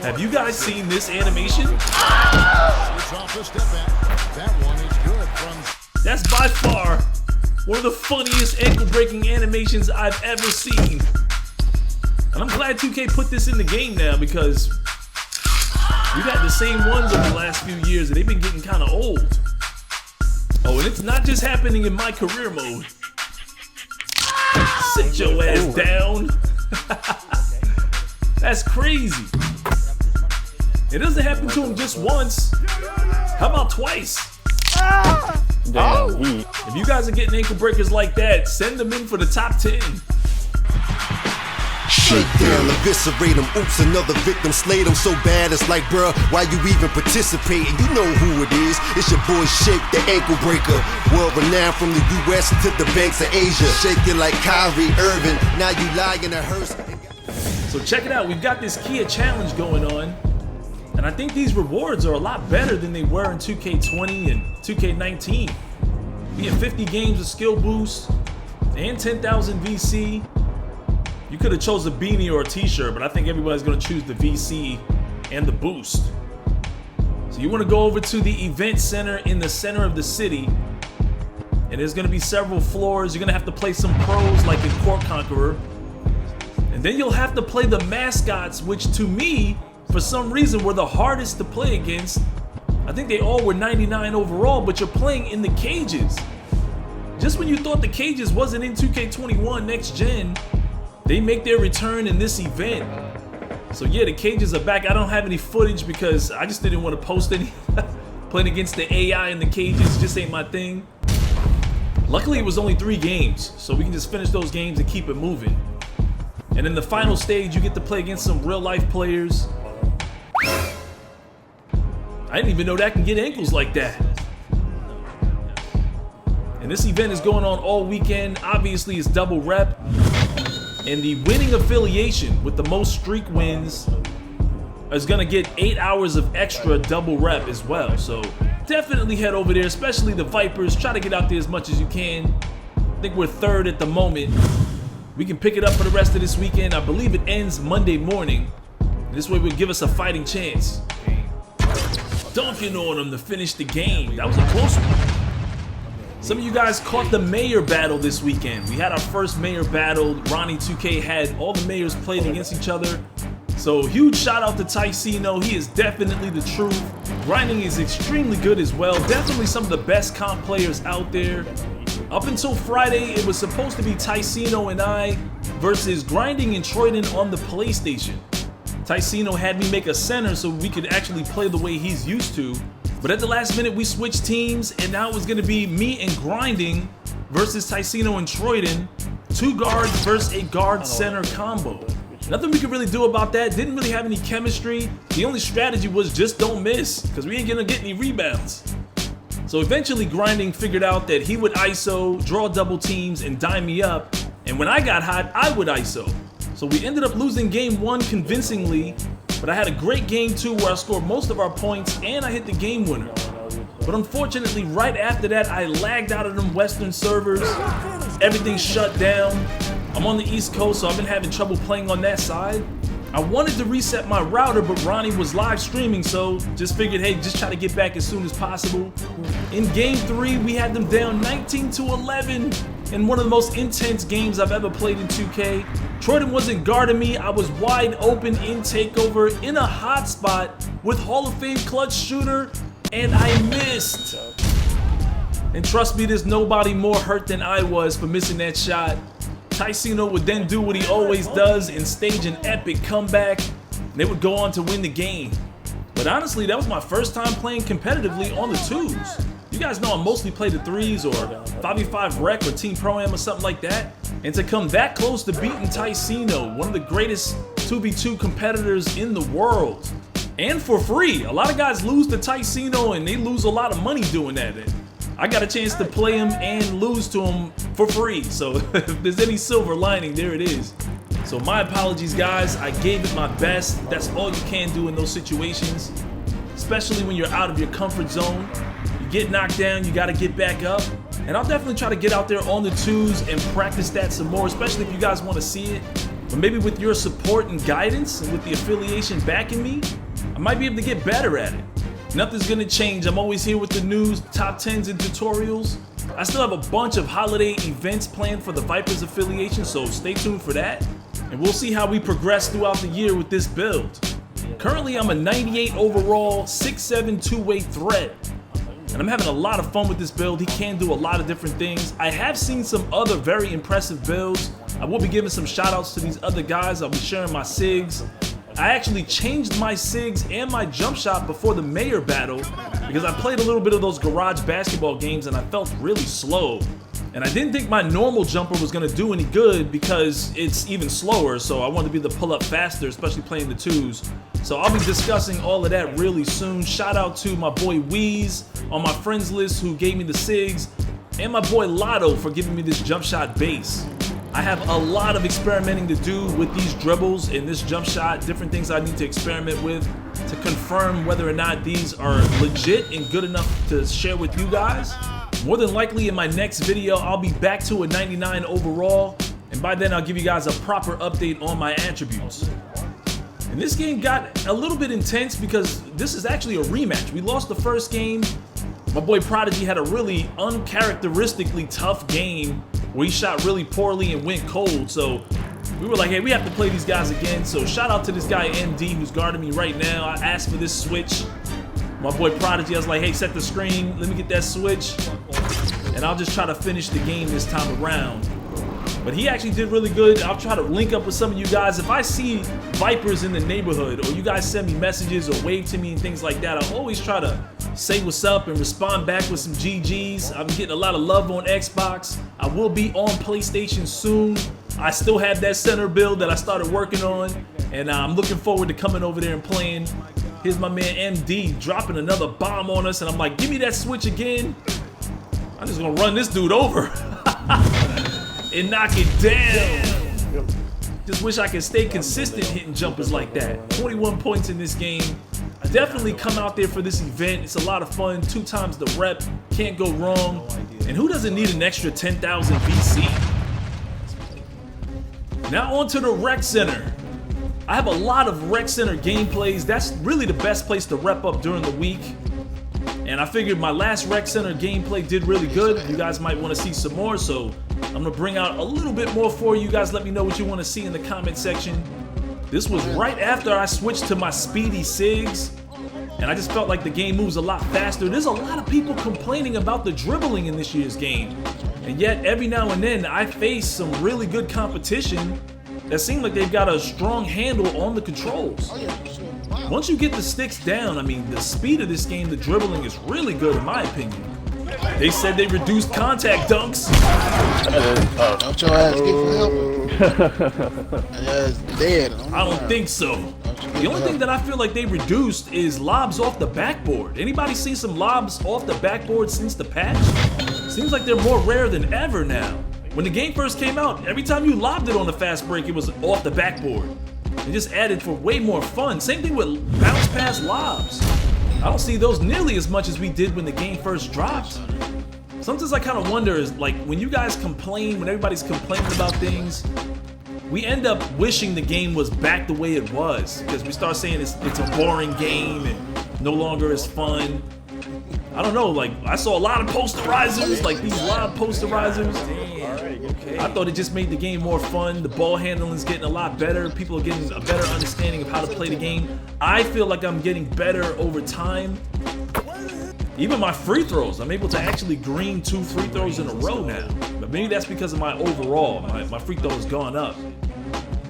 Have you guys seen this animation? That's by far one of the funniest ankle-breaking animations I've ever seen. And I'm glad 2K put this in the game now because we've had the same ones over the last few years and they've been getting kind of old. Oh, and it's not just happening in my career mode. Sit your ass down. That's crazy. It doesn't happen to him just once. How about twice? Damn, If you guys are getting ankle breakers like that, send them in for the top 10. Shake down, eviscerate them, oops, another victim, slayed them so bad it's like, bruh, why you even participating? You know who it is, it's your boy Shake, the ankle breaker. World renowned from the US to the banks of Asia. Shake it like Kyrie Irving, now you lie in a hearse. So check it out, we've got this Kia challenge going on. And I think these rewards are a lot better than they were in 2K20 and 2K19. We have 50 games of skill boost and 10,000 VC. You could have chose a beanie or a t-shirt, but I think everybody's gonna choose the VC and the boost. So you wanna go over to the event center in the center of the city, and there's gonna be several floors. You're gonna have to play some pros like in Court Conqueror. And then you'll have to play the mascots, which to me, for some reason, were the hardest to play against. I think they all were 99 overall, but you're playing in the cages. Just when you thought the cages wasn't in 2K21 next gen, they make their return in this event. So yeah, the cages are back. I don't have any footage because I just didn't want to post any. Playing against the AI in the cages just ain't my thing. Luckily, it was only 3 games, so we can just finish those games and keep it moving. And in the final stage, you get to play against some real-life players. I didn't even know that can get ankles like that. And this event is going on all weekend. Obviously, it's double rep. And the winning affiliation with the most streak wins is gonna get 8 hours of extra double rep as well. So definitely head over there, especially the Vipers. Try to get out there as much as you can. I think we're 3rd at the moment. We can pick it up for the rest of this weekend. I believe it ends Monday morning. This way will give us a fighting chance. Dunking on him to finish the game. That was a close one. Some of you guys caught the mayor battle this weekend. We had our first mayor battle. Ronnie 2K had all the mayors played against each other. So huge shout out to Ticino. He is definitely the truth. Grinding is extremely good as well. Definitely some of the best comp players out there. Up until Friday, it was supposed to be Ticino and I versus Grinding and Troyden on the PlayStation. Ticino had me make a center so we could actually play the way he's used to. But at the last minute, we switched teams, and now it was gonna be me and Grinding versus Ticino and Troyden. 2 guards versus a guard center combo. Nothing we could really do about that. Didn't really have any chemistry. The only strategy was just don't miss, because we ain't gonna get any rebounds. So eventually Grinding figured out that he would ISO, draw double teams, and dime me up. And when I got hot, I would ISO. So we ended up losing game 1 convincingly, but I had a great game 2 where I scored most of our points and I hit the game winner. But unfortunately, right after that, I lagged out of them Western servers. Everything shut down. I'm on the East Coast, so I've been having trouble playing on that side. I wanted to reset my router, but Ronnie was live streaming, so just figured, hey, just try to get back as soon as possible. In game 3, we had them down 19-11 in one of the most intense games I've ever played in 2K. Troyden wasn't guarding me. I was wide open in takeover in a hot spot with Hall of Fame clutch shooter, and I missed. And trust me, there's nobody more hurt than I was for missing that shot. Ticino would then do what he always does and stage an epic comeback. They would go on to win the game. But honestly, that was my first time playing competitively on the 2s. You guys know I mostly play the 3s or 5v5 Rec or Team Pro-Am or something like that. And to come that close to beating Ticino, one of the greatest 2v2 competitors in the world, and for free. A lot of guys lose to Ticino and they lose a lot of money doing that. I got a chance to play him and lose to him for free. So if there's any silver lining, there it is. So my apologies, guys. I gave it my best. That's all you can do in those situations, especially when you're out of your comfort zone. You get knocked down, you got to get back up. And I'll definitely try to get out there on the 2s and practice that some more, especially if you guys want to see it. But maybe with your support and guidance and with the affiliation backing me, I might be able to get better at it. Nothing's gonna change. I'm always here with the news, top 10s, and tutorials. I still have a bunch of holiday events planned for the Vipers affiliation, so stay tuned for that. And we'll see how we progress throughout the year with this build. Currently, I'm a 98 overall, 6'7" two-way threat. And I'm having a lot of fun with this build. He can do a lot of different things. I have seen some other very impressive builds. I will be giving some shout outs to these other guys. I'll be sharing my SIGs. I actually changed my SIGs and my jump shot before the mayor battle because I played a little bit of those garage basketball games and I felt really slow. And I didn't think my normal jumper was gonna do any good because it's even slower, so I wanted to be able to pull up faster, especially playing the twos. So I'll be discussing all of that really soon. Shout out to my boy Weez on my friends list who gave me the SIGs, and my boy Lotto for giving me this jump shot base. I have a lot of experimenting to do with these dribbles and this jump shot, different things I need to experiment with to confirm whether or not these are legit and good enough to share with you guys. More than likely in my next video, I'll be back to a 99 overall, and by then I'll give you guys a proper update on my attributes. And this game got a little bit intense because this is actually a rematch. We lost the first game. My boy Prodigy had a really uncharacteristically tough game where he shot really poorly and went cold. So we were like, hey, we have to play these guys again. So shout out to this guy MD who's guarding me right now. I asked for this switch. My boy Prodigy, I was like, hey, set the screen. Let me get that switch. And I'll just try to finish the game this time around. But he actually did really good. I'll try to link up with some of you guys. If I see Vipers in the neighborhood or you guys send me messages or wave to me and things like that, I'll always try to say what's up and respond back with some GGs. I'm getting a lot of love on Xbox. I will be on PlayStation soon. I still have that center build that I started working on, and I'm looking forward to coming over there and playing. Here's my man MD dropping another bomb on us, and I'm like, give me that switch again. I'm just gonna run this dude over and knock it down. Just wish I could stay consistent hitting jumpers like that. 21 points in this game. Definitely come out there for this event. It's a lot of fun. 2 times the rep. Can't go wrong. And who doesn't need an extra 10,000 VC? Now on to the Rec Center. I have a lot of Rec Center gameplays. That's really the best place to rep up during the week. And I figured my last Rec Center gameplay did really good. You guys might want to see some more, so I'm gonna bring out a little bit more for you. You guys let me know what you want to see in the comment section. This was right after I switched to my speedy SIGs, and I just felt like the game moves a lot faster. There's a lot of people complaining about the dribbling in this year's game, and yet every now and then I face some really good competition that seem like they've got a strong handle on the controls. Once you get the sticks down, I mean, the speed of this game, the dribbling is really good in my opinion. They said they reduced contact dunks. Don't your ass get for helping? Ass dead. I don't think so. The only thing that I feel like they reduced is lobs off the backboard. Anybody see some lobs off the backboard since the patch? Seems like they're more rare than ever now. When the game first came out, every time you lobbed it on the fast break, it was off the backboard. They just added for way more fun. Same thing with bounce pass lobs. I don't see those nearly as much as we did when the game first dropped. Sometimes I kind of wonder is like when you guys complain, when everybody's complaining about things, we end up wishing the game was back the way it was because we start saying it's a boring game and no longer as fun. I don't know, like I saw a lot of posterizers, like these live posterizers. Damn, okay. I thought it just made the game more fun. The ball handling is getting a lot better. People are getting a better understanding of how to play the game. I feel like I'm getting better over time. Even my free throws, I'm able to actually green 2 free throws in a row now. But maybe that's because of my overall. My free throw has gone up.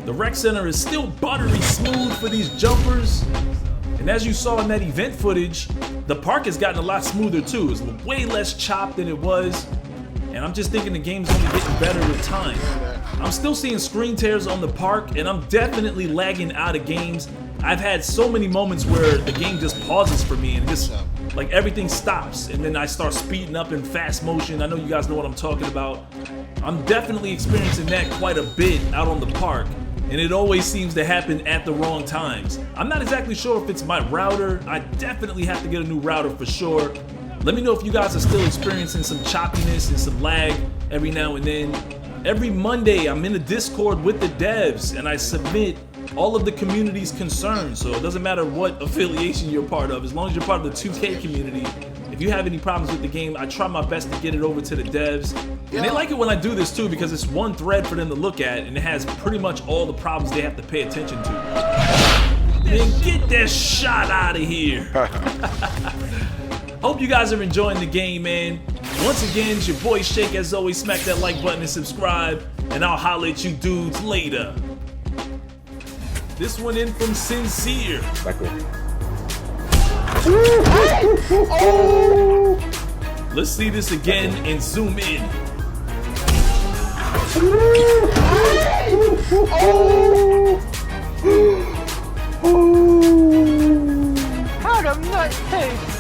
The Rec Center is still buttery smooth for these jumpers. And as you saw in that event footage, the park has gotten a lot smoother too. It's way less chopped than it was. And I'm just thinking the game's only getting better with time. I'm still seeing screen tears on the park, and I'm definitely lagging out of games. I've had so many moments where the game just pauses for me and just like everything stops, and then I start speeding up in fast motion. I know you guys know what I'm talking about. I'm definitely experiencing that quite a bit out on the park, and it always seems to happen at the wrong times. I'm not exactly sure if it's my router. I definitely have to get a new router for sure. Let me know if you guys are still experiencing some choppiness and some lag every now and then. Every Monday, I'm in a Discord with the devs, and I submit all of the community's concerns. So it doesn't matter what affiliation you're part of, as long as you're part of the 2K community. If you have any problems with the game, I try my best to get it over to the devs. And they like it when I do this too, because it's one thread for them to look at, and it has pretty much all the problems they have to pay attention to. Then get that shot out of here. Hope you guys are enjoying the game, man. Once again, it's your boy Shake. As always, smack that like button and subscribe, and I'll holler at you dudes later. This one in from Sincere. Let's see this again and zoom in. How the nut taste?